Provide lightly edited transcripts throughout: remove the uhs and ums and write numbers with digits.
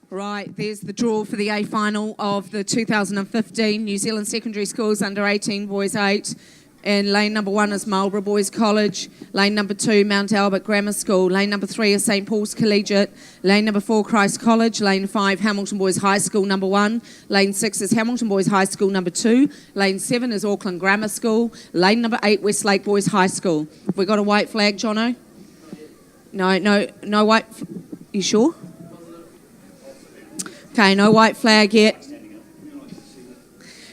Right, there's the draw for the A final of the 2015 New Zealand Secondary Schools Under 18 Boys 8. And lane number 1 is Marlborough Boys College. Lane number 2, Mount Albert Grammar School. Lane number 3 is St Paul's Collegiate. Lane number 4, Christ College. Lane 5, Hamilton Boys High School number 1. Lane 6 is Hamilton Boys High School number 2. Lane 7 is Auckland Grammar School. Lane number 8, Westlake Boys High School. Have we got a white flag, Jono? No white. You sure? Okay, no white flag yet.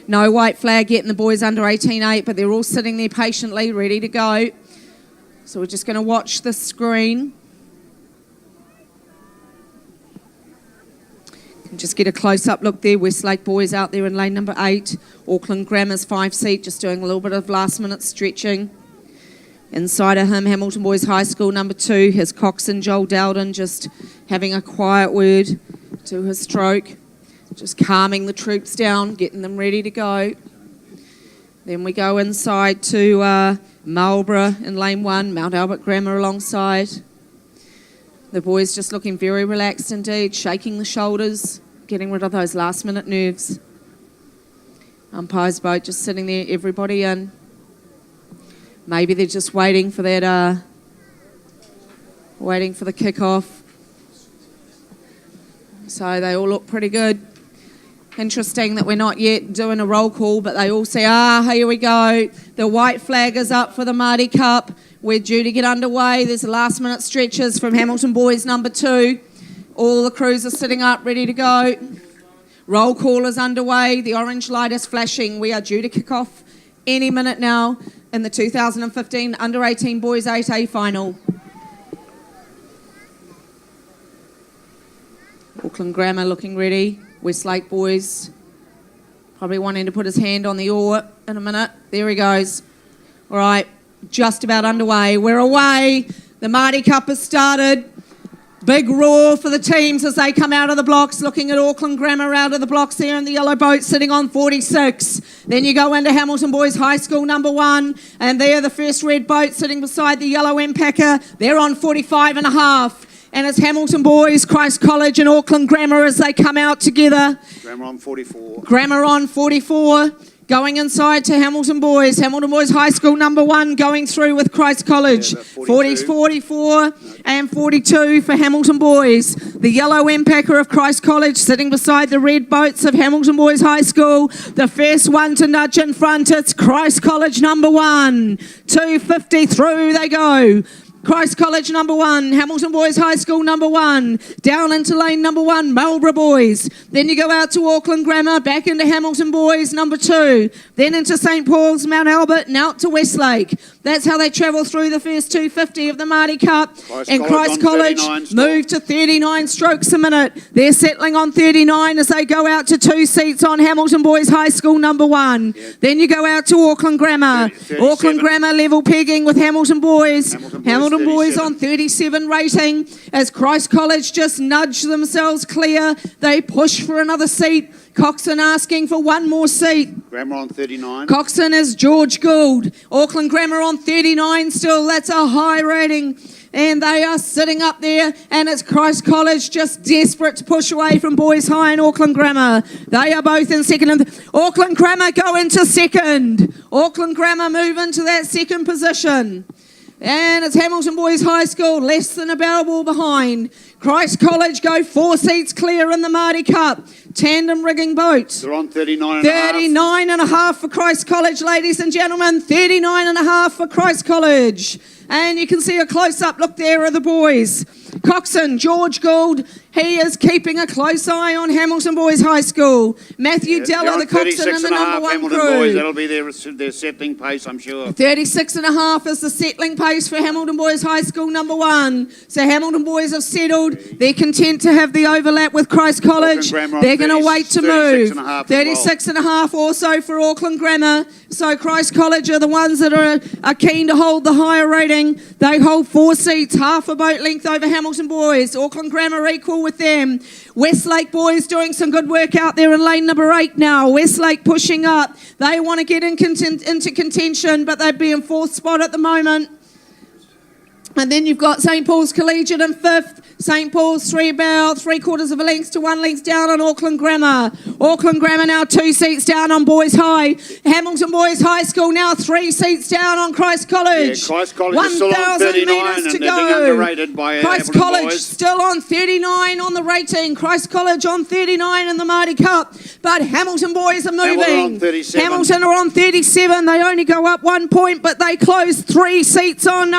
No white flag yet in the boys under 18-8, but they're all sitting there patiently, ready to go. So we're just going to watch the screen. Just get a close-up look there. Westlake Boys out there in lane number 8. Auckland Grammar's 5-seat, just doing a little bit of last-minute stretching. Inside of him, Hamilton Boys High School number 2, his coxswain Joel Dowden just having a quiet word to his stroke. Just calming the troops down, getting them ready to go. Then we go inside to Marlborough in lane 1, Mount Albert Grammar alongside. The boys just looking very relaxed indeed, shaking the shoulders, getting rid of those last minute nerves. Umpire's boat just sitting there, everybody in. Maybe they're just waiting for that, waiting for the kick-off. So they all look pretty good. Interesting that we're not yet doing a roll call, but they all say, here we go. The white flag is up for the Māori Cup. We're due to get underway. There's the last minute stretches from Hamilton Boys number 2. All the crews are sitting up, ready to go. Roll call is underway. The orange light is flashing. We are due to kick off any minute now in the 2015 Under 18 Boys 8A final. Auckland Grammar looking ready. Westlake Boys probably wanting to put his hand on the oar in a minute. There he goes. All right, just about underway. We're away. The Māori Cup has started. Big roar for the teams as they come out of the blocks. Looking at Auckland Grammar out of the blocks there in the yellow boat sitting on 46. Then you go into Hamilton Boys High School number 1. And they're the first red boat sitting beside the yellow Empacker. They're on 45.5. And it's Hamilton Boys, Christ College and Auckland Grammar as they come out together. Grammar on 44. Grammar on 44. Going inside to Hamilton Boys. Hamilton Boys High School number 1 going through with Christ College. Yeah, 44 and 42 for Hamilton Boys. The yellow Empacker of Christ College sitting beside the red boats of Hamilton Boys High School. The first one to nudge in front, it's Christ College number 1. 250 through they go. Christ College number 1, Hamilton Boys High School number 1, down into lane number 1, Marlborough Boys. Then you go out to Auckland Grammar, back into Hamilton Boys number 2, then into St Paul's, Mount Albert, and out to Westlake. That's how they travel through the first 250 of the Māori Cup. Christ College move to 39 strokes a minute. They're settling on 39 as they go out to 2 seats on Hamilton Boys High School number 1. Yeah. Then you go out to Auckland Grammar. Auckland Grammar level pegging with Hamilton Boys. Hamilton Boys on 37 rating as Christ College just nudge themselves clear. They push for another seat. Coxswain asking for one more seat. Grammar on 39. Coxswain is George Gould. Auckland Grammar on 39 still. That's a high rating. And they are sitting up there, and it's Christ College just desperate to push away from Boys High and Auckland Grammar. They are both in second. And Auckland Grammar go into second. Auckland Grammar move into that second position. And it's Hamilton Boys High School, less than a barrel ball behind. Christ College go 4 seats clear in the Māori Cup. Tandem rigging boat. They're on 39 and a half for Christ College, ladies and gentlemen. 39 and a half for Christ College. And you can see a close-up look there of the boys. Coxswain, George Gould, he is keeping a close eye on Hamilton Boys High School. Matthew Della, the coxswain in the number 1 Hamilton crew. Boys, that'll be their settling pace, I'm sure. 36.5 is the settling pace for Hamilton Boys High School number 1. So Hamilton Boys have settled. They're content to have the overlap with Christ College. They're going to wait to move. 36.5 also for Auckland Grammar. So Christ College are the ones that are keen to hold the higher rating. They hold 4 seats, half a boat length over Hamilton Boys. Auckland Grammar equal with them. Westlake Boys doing some good work out there in lane number 8 now. Westlake pushing up. They want to get into contention, but they'd be in 4th spot at the moment. And then you've got St Paul's Collegiate in fifth. St Paul's about 3/4 of a length to 1 length down on Auckland Grammar. Auckland Grammar now 2 seats down on Boys High. Hamilton Boys High School now 3 seats down on Christ College. Yeah, Christ College is still on 39 and they're being underrated by Christ Hamilton College Boys. still on 39 on the rating. Christ College on 39 in the Marty Cup. But Hamilton Boys are moving. Hamilton on 37. Hamilton are on 37. They only go up 1 point, but they close 3 seats on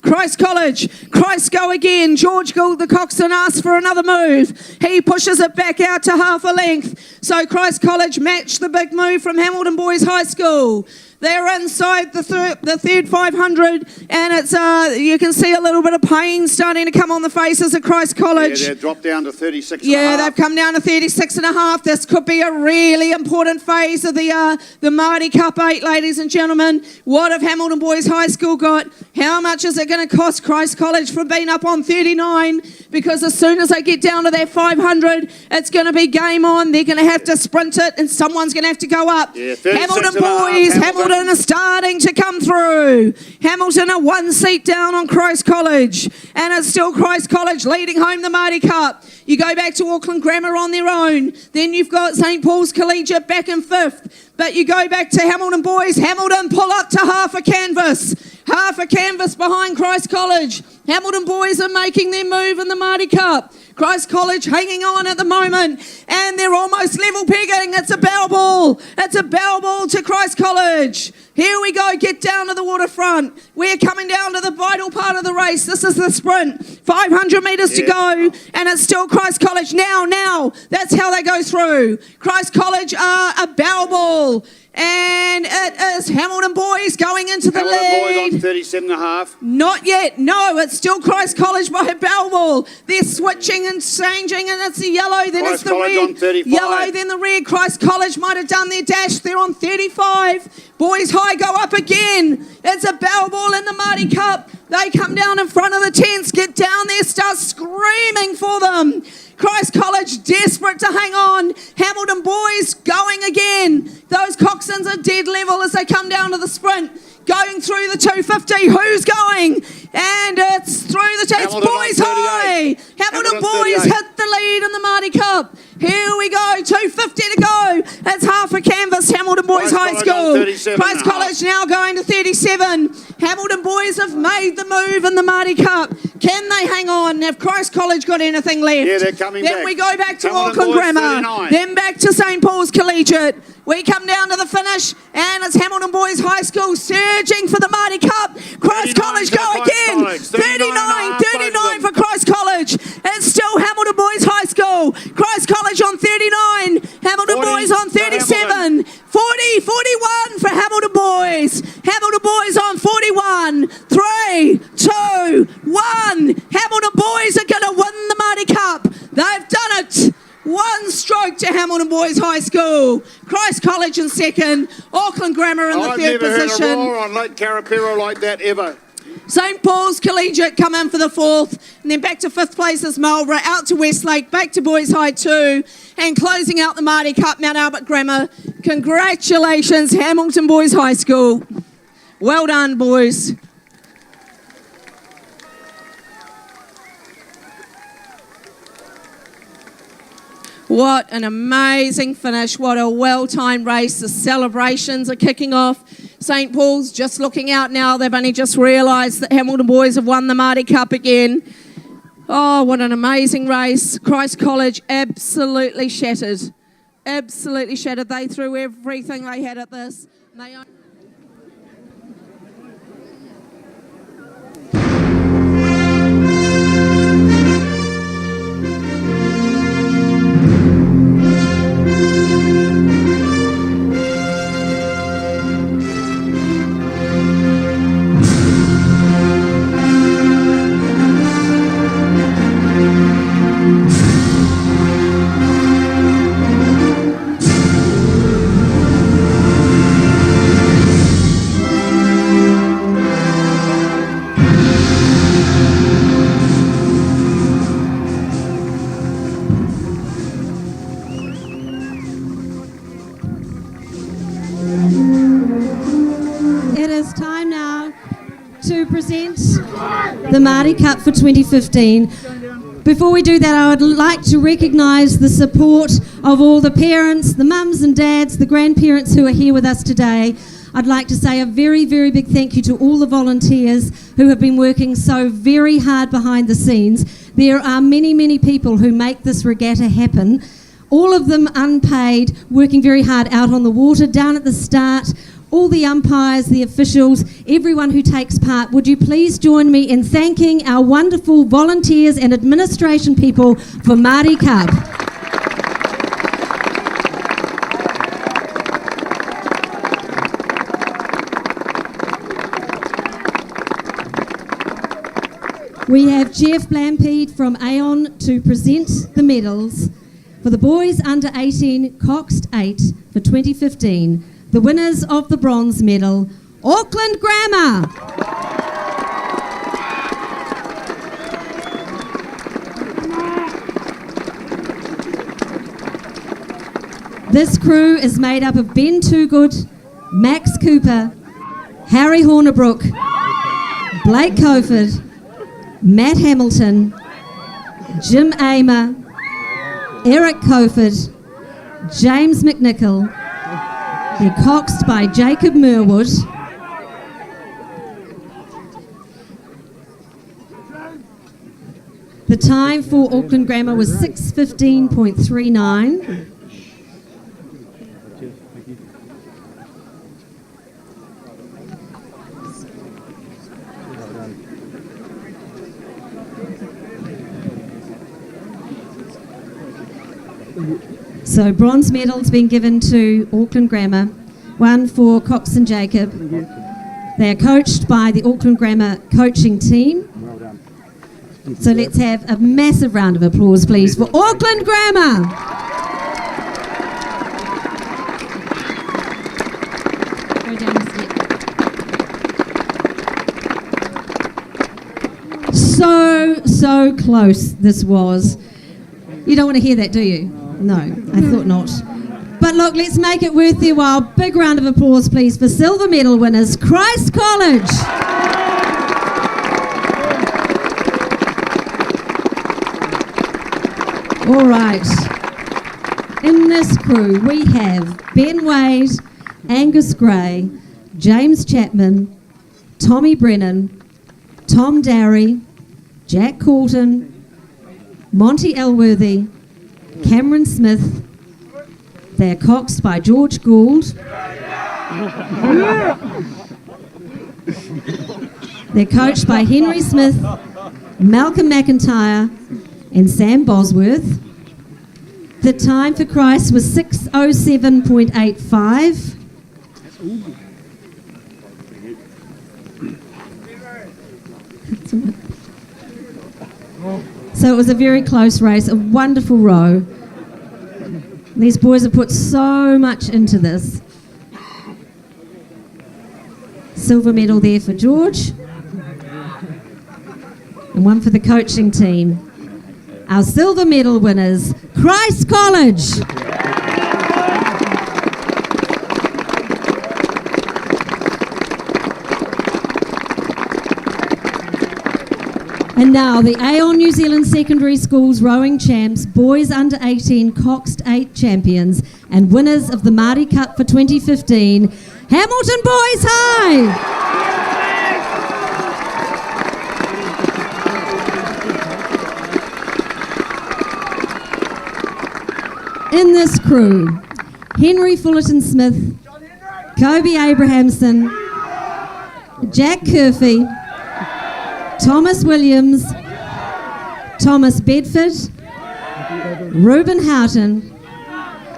Christ College. Christ go again. George Gould, the coxswain, asks for another move. He pushes it back out to half a length. So Christ College match the big move from Hamilton Boys High School. They're inside the third 500, and it's you can see a little bit of pain starting to come on the faces of Christ College. Yeah, they've dropped down to 36 Yeah, and a half. they've come down to 36 and a half. This could be a really important phase of the Marty Cup 8, ladies and gentlemen. What have Hamilton Boys High School got? How much is it going to cost Christ College for being up on 39? Because as soon as they get down to their 500, it's going to be game on. They're going to have to sprint it, and someone's going to have to go up. Yeah, 36 Hamilton and a half, Boys, Hamilton. Hamilton are starting to come through. Hamilton are 1 seat down on Christ College, and it's still Christ College leading home the Marty Cup. You go back to Auckland Grammar on their own. Then you've got St Paul's Collegiate back in fifth. But you go back to Hamilton Boys. Hamilton pull up to half a canvas. Half a canvas behind Christ College. Hamilton Boys are making their move in the Marty Cup. Christ College hanging on at the moment, and they're almost level pegging. It's a bow ball. It's a bow ball to Christ College. Here we go. Get down to the waterfront. We're coming down to the vital part of the race. This is the sprint. 500 metres to go, and it's still Christ College. Now. That's how they go through. Christ College are a bow ball. And it is Hamilton Boys going into the Hamilton lead. Boys on 37 and a half. Not yet. No, it's still Christ College by a bell ball. They're switching and changing, and it's the yellow, then Christ it's the College red. on 35. Yellow, then the red. Christ College might have done their dash. They're on 35. Boys High go up again. It's a bell ball in the Marty Cup. They come down in front of the tents, get down there, start screaming for them. Christ College desperate to hang on. Hamilton Boys going again. Those coxswains are dead level as they come down to the sprint. Going through the 250. Who's going? And it's through the it's Hamilton Boys on High. 38. Hamilton Hamilton Boys 38. hit the lead in the Marty Cup. Here we go. 250 to go. It's half a canvas. Hamilton Boys Christ High College School. on 37 Christ and a half. College now going to 37. Hamilton Boys have made the move in the Marty Cup. Can they hang on? Have Christ College got anything left? Yeah, they're coming Then back. we go back to Hamilton Auckland Boys, Grammar. 39. Then back to St Paul's Collegiate. We come down to the finish, and it's Hamilton Boys High School surging for the Marty Cup. Christ 39 College for go Christ again. College. 39 for Christ College. It's still Hamilton Boys High School. Christ College on 39. Hamilton 40 Boys on for 37. 41 for Hamilton Boys. Hamilton Boys on 41. 3, 2, 1. Hamilton Boys are going to win the Marty Cup. They've done it. 1 stroke to Hamilton Boys High School. Christ College in second. Auckland Grammar in the I've third never position. heard a roar on Lake Karapiro like that ever. St Paul's Collegiate come in for the 4th, and then back to 5th place is Marlborough, out to Westlake, back to Boys High 2, and closing out the Marty Cup, Mount Albert Grammar. Congratulations, Hamilton Boys High School. Well done, boys. What an amazing finish. What a well-timed race. The celebrations are kicking off. St Paul's just looking out now. They've only just realised that Hamilton Boys have won the Marty Cup again. Oh, what an amazing race. Christ College absolutely shattered. Absolutely shattered. They threw everything they had at this. They It is time now to present the Māori Cup for 2015. Before we do that, I would like to recognise the support of all the parents, the mums and dads, the grandparents who are here with us today. I'd like to say a very, very big thank you to all the volunteers who have been working so very hard behind the scenes. There are many, many people who make this regatta happen, all of them unpaid, working very hard out on the water, down at the start. All the umpires, the officials, everyone who takes part, would you please join me in thanking our wonderful volunteers and administration people for Māori Cup. We have Jeff Blampede from Aon to present the medals for the boys under 18 Coxed 8 for 2015. The winners of the bronze medal, Auckland Grammar. This crew is made up of Ben Toogood, Max Cooper, Harry Hornibrook, Blake Coford, Matt Hamilton, Jim Amer, Eric Coford, James McNichol. They're coxed by Jacob Merwood. The time for Auckland Grammar was 6:15.39. So bronze medals being given to Auckland Grammar, one for Cox and Jacob. They are coached by the Auckland Grammar coaching team. So let's have a massive round of applause, please, for Auckland Grammar. Go down the step. So close this was. You don't want to hear that, do you? No, I thought not. But look, let's make it worth their while. Big round of applause, please, for silver medal winners, Christ College. All right. In this crew, we have Ben Wade, Angus Gray, James Chapman, Tommy Brennan, Tom Darry, Jack Coulton, Monty Elworthy, Cameron Smith. They're coxed by George Gould. They're coached by Henry Smith, Malcolm McIntyre, and Sam Bosworth. The time for Christ was 6:07.85. So it was a very close race, a wonderful row. These boys have put so much into this. Silver medal there for George. And one for the coaching team. Our silver medal winners, Christ College. And now the Aon New Zealand Secondary Schools rowing champs, boys under 18 Coxed 8 champions and winners of the Māori Cup for 2015, Hamilton Boys High! In this crew, Henry Fullerton Smith, Kobe Abrahamson, Jack Curfey, Thomas Williams, Thomas Bedford, Reuben Houghton,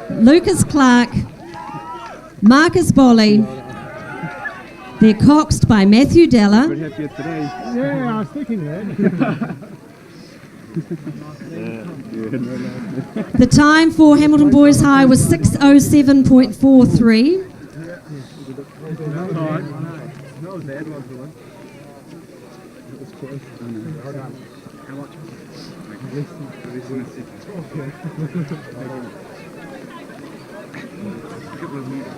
Lucas Clark, Marcus Bolly. They're coxed by Matthew Della. Yeah, I was thinking that. The time for Hamilton Boys High was 6:07.43.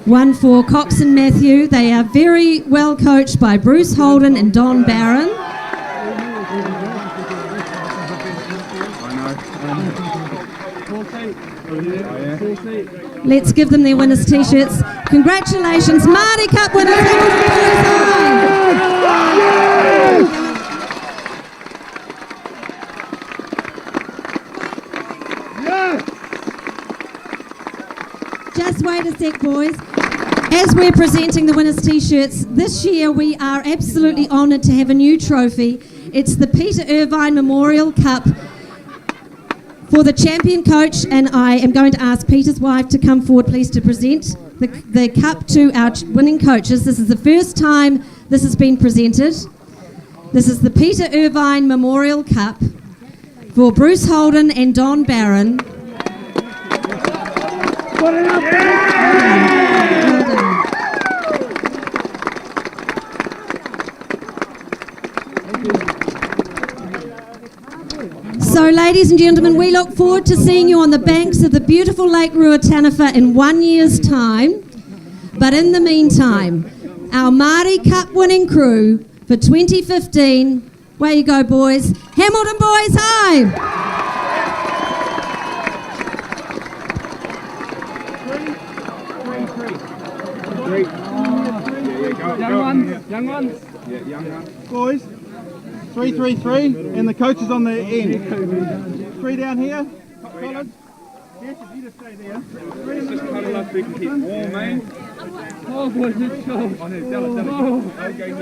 One for Cox and Matthew. They are very well coached by Bruce Holden and Don Barron. Let's give them their winners' t-shirts. Congratulations, Māori Cup winners, Hamilton Boys High. Just wait a sec, boys. As we're presenting the winners' t-shirts, this year we are absolutely honoured to have a new trophy. It's the Peter Irvine Memorial Cup for the champion coach, and I am going to ask Peter's wife to come forward, please, to present the cup to our winning coaches. This is the first time this has been presented. This is the Peter Irvine Memorial Cup for Bruce Holden and Don Barron. Well done. So, ladies and gentlemen, we look forward to seeing you on the banks of the beautiful Lake Ruataniwha in 1 year's time. But in the meantime, our Māori Cup winning crew for 2015, where you go, boys, Hamilton Boys High! Young ones. Yeah, young ones. Boys, 3-3-3, and the coach is on the end. 3 down here. Collins. Yes, if you just stay there. Let's just cuddle up, we can keep warm, eh? Oh, boys, it's cold. Oh, no, tell it. I'll go here, you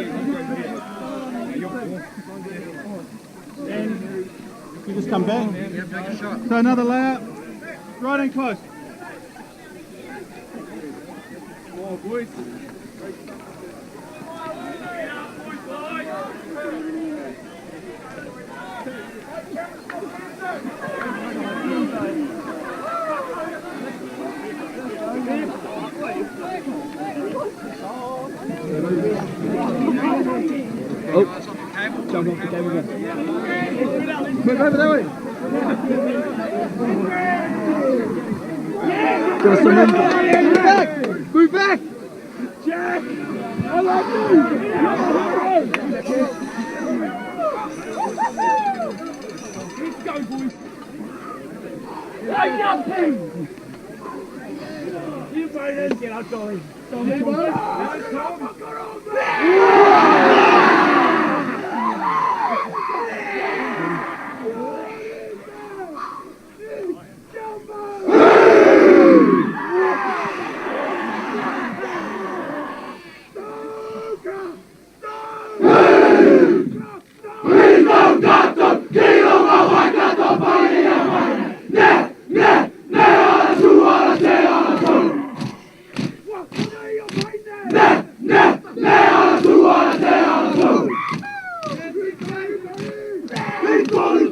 go here. And you just come back. Yeah, take a shot. So another layup. Right in close. Oh, boys. Oh, jump off the table again. Move over that way. Give us some room. Move back. Jack, I love you. Let's go, boys. Wake up, team. You boys get out, Dolly. Dolly, boys. He's